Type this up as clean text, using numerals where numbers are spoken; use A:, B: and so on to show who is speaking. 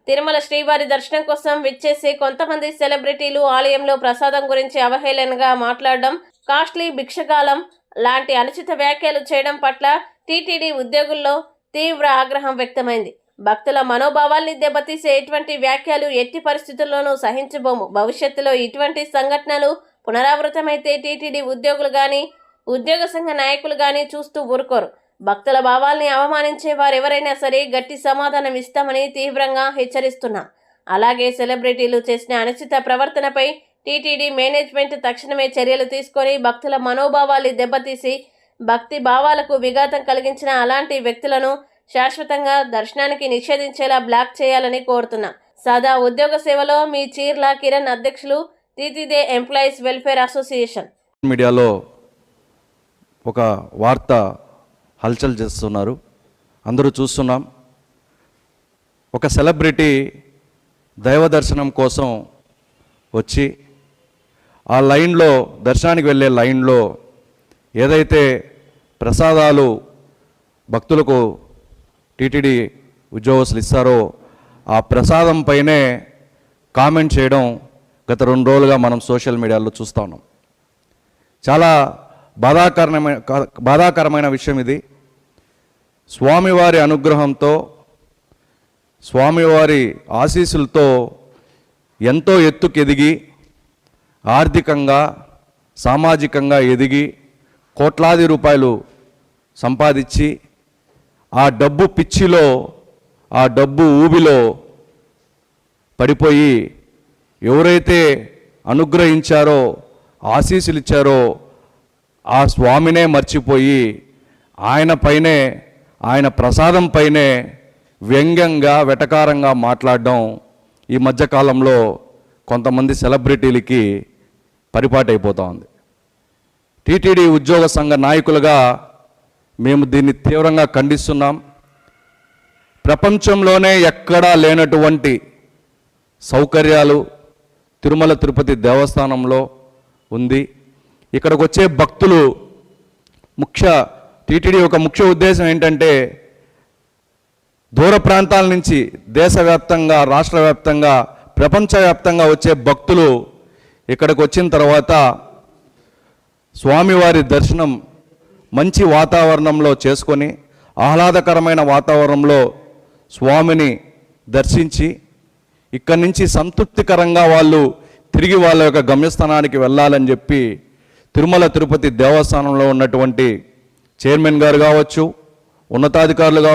A: తిరుమల శ్రీవారి దర్శనం కోసం విచ్చేసి కొంతమంది సెలబ్రిటీలు ఆలయంలో ప్రసాదం గురించి అవహేళనగా మాట్లాడడం, కాస్ట్లీ భిక్షగాలం లాంటి అనుచిత వ్యాఖ్యలు చేయడం పట్ల టీటీడీ ఉద్యోగుల్లో తీవ్ర ఆగ్రహం వ్యక్తమైంది. భక్తుల మనోభావాల్ని దెబ్బతీసే ఇటువంటి వ్యాఖ్యలు ఎట్టి పరిస్థితుల్లోనూ సహించబోము. భవిష్యత్తులో ఇటువంటి సంఘటనలు పునరావృతమైతే టీటీడీ ఉద్యోగులు కానీ ఉద్యోగ సంఘ నాయకులు కానీ చూస్తూ ఊరుకోరు. భక్తుల భావాల్ని అవమానించే వారెవరైనా సరే గట్టి సమాధానం ఇస్తామని తీవ్రంగా హెచ్చరిస్తున్నా. అలాగే సెలబ్రిటీలు చేసిన అనుచిత ప్రవర్తనపై టీటీడీ మేనేజ్మెంట్ తక్షణమే చర్యలు తీసుకొని భక్తుల మనోభావాల్ని దెబ్బతీసి భక్తి భావాలకు విఘాతం కలిగించిన అలాంటి వ్యక్తులను శాశ్వతంగా దర్శనానికి నిషేధించేలా బ్లాక్ చేయాలని కోరుతున్నా. సదా ఉద్యోగ సేవలో మీ చీర్ల కిరణ్, అధ్యక్షులు, టీటీడీ ఎంప్లాయీస్ వెల్ఫేర్ అసోసియేషన్.
B: మీడియాలో ఒక వార్త హల్చల్ చేస్తున్నారు, అందరూ చూస్తున్నాం. ఒక సెలబ్రిటీ దైవ దర్శనం కోసం వచ్చి ఆ లైన్లో, దర్శనానికి వెళ్ళే లైన్లో ఏదైతే ప్రసాదాలు భక్తులకు టీటీడీ ఉద్యోగస్తులు ఇస్తారో ఆ ప్రసాదం పైనే కామెంట్ చేయడం గత 2 రోజులుగా మనం సోషల్ మీడియాలో చూస్తూ ఉన్నాం. చాలా బాధాకరమైన విషయం ఇది. స్వామివారి అనుగ్రహంతో, స్వామివారి ఆశీస్సులతో ఎంతో ఎత్తుకు ఎదిగి, ఆర్థికంగా సామాజికంగా ఎదిగి కోట్లాది రూపాయలు సంపాదించి ఆ డబ్బు పిచ్చిలో, ఆ డబ్బు ఊబిలో పడిపోయి ఎవరైతే అనుగ్రహించారో, ఆశీస్సులు ఇచ్చారో ఆ స్వామినే మర్చిపోయి ఆయన పైనే, ఆయన ప్రసాదం పైనే వ్యంగ్యంగా వెటకారంగా మాట్లాడడం ఈ మధ్యకాలంలో కొంతమంది సెలబ్రిటీలకి పరిపాటైపోతూ ఉంది. టీటీడీ ఉద్యోగ సంఘ నాయకులుగా మేము దీన్ని తీవ్రంగా ఖండిస్తున్నాం. ప్రపంచంలోనే ఎక్కడా లేనటువంటి సౌకర్యాలు తిరుమల తిరుపతి దేవస్థానంలో ఉంది. ఇక్కడికి వచ్చే భక్తులు టీటీడీ యొక్క ముఖ్య ఉద్దేశం ఏంటంటే దూర ప్రాంతాల నుంచి దేశవ్యాప్తంగా, రాష్ట్ర వ్యాప్తంగా, ప్రపంచవ్యాప్తంగా వచ్చే భక్తులు ఇక్కడికి వచ్చిన తర్వాత స్వామివారి దర్శనం మంచి వాతావరణంలో చేసుకొని, ఆహ్లాదకరమైన వాతావరణంలో స్వామిని దర్శించి ఇక్కడి నుంచి సంతృప్తికరంగా వాళ్ళు తిరిగి వాళ్ళ యొక్క గమ్యస్థానానికి వెళ్ళాలని చెప్పి తిరుమల తిరుపతి దేవస్థానంలో ఉన్నటువంటి చైర్మన్ గారు కావచ్చు, ఉన్నతాధికారులు కావచ్చు,